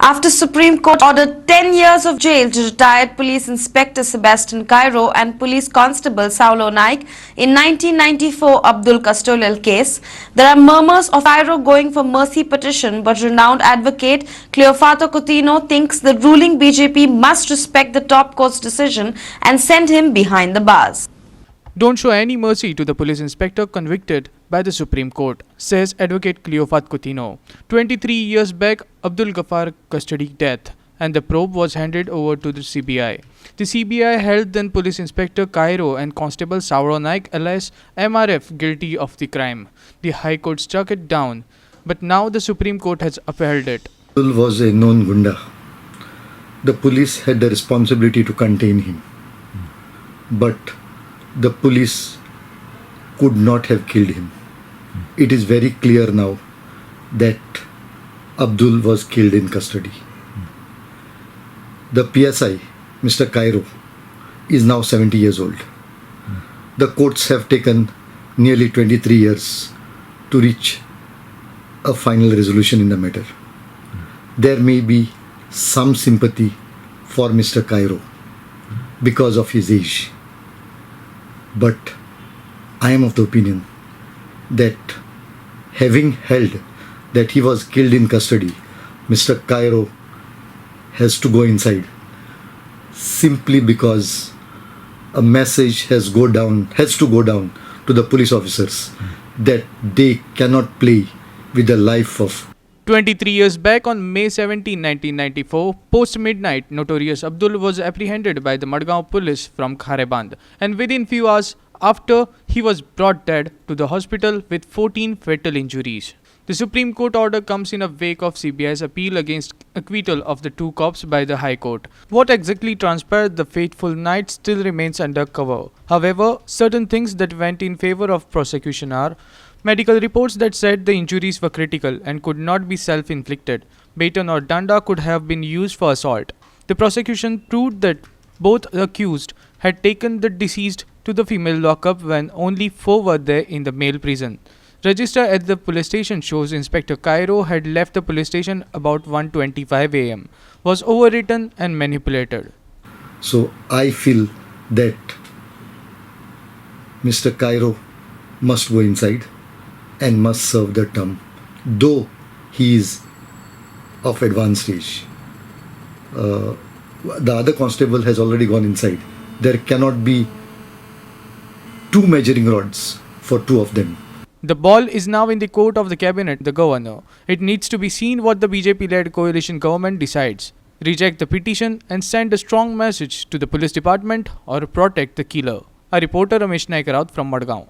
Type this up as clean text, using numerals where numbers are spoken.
After Supreme Court ordered 10 years of jail to retired Police Inspector Sebastian Cairo and Police Constable Saulo Naik in 1994 Abdul Custodial case, there are murmurs of Cairo going for mercy petition, but renowned advocate Cleofato Coutinho thinks the ruling BJP must respect the top court's decision and send him behind the bars. Don't show any mercy to the police inspector convicted by the Supreme Court, says Advocate Cleofato Coutinho. 23 years back, Abdul Ghaffar custody death, and the probe was handed over to the CBI. The CBI held then Police Inspector Cairo and Constable Saulo Naik alias MRF guilty of the crime. The High Court struck it down, but now the Supreme Court has upheld it. Abdul was a known gunda. The police had the responsibility to contain him, but the police could not have killed him. It is very clear now that Abdul was killed in custody. The PSI, Mr. Cairo, is now 70 years old. The courts have taken nearly 23 years to reach a final resolution in the matter. There may be some sympathy for Mr. Cairo because of his age. But I am of the opinion that having held that he was killed in custody, Mr. Cairo has to go inside simply because a message has to go down to the police officers that they cannot play with the life of 23 years back on May 17, 1994, post-midnight, notorious Abdul was apprehended by the Madgaon police from Khareband, and within few hours after, he was brought dead to the hospital with 14 fatal injuries. The Supreme Court order comes in a wake of CBI's appeal against acquittal of the two cops by the High Court. What exactly transpired the fateful night still remains under cover. However, certain things that went in favor of prosecution are medical reports that said the injuries were critical and could not be self-inflicted. Baton or danda could have been used for assault. The prosecution proved that both accused had taken the deceased to the female lockup when only 4 were there in the male prison. Register at the police station shows Inspector Cairo had left the police station about 1:25 a.m., was overwritten and manipulated. So I feel that Mr. Cairo must go inside and must serve the term, though he is of advanced age. The other constable has already gone inside. There cannot be 2 measuring rods for 2 of them. The ball is now in the court of the cabinet, the governor. It needs to be seen what the BJP-led coalition government decides. Reject the petition and send a strong message to the police department or protect the killer. A reporter Ramesh Naik from Madgaon.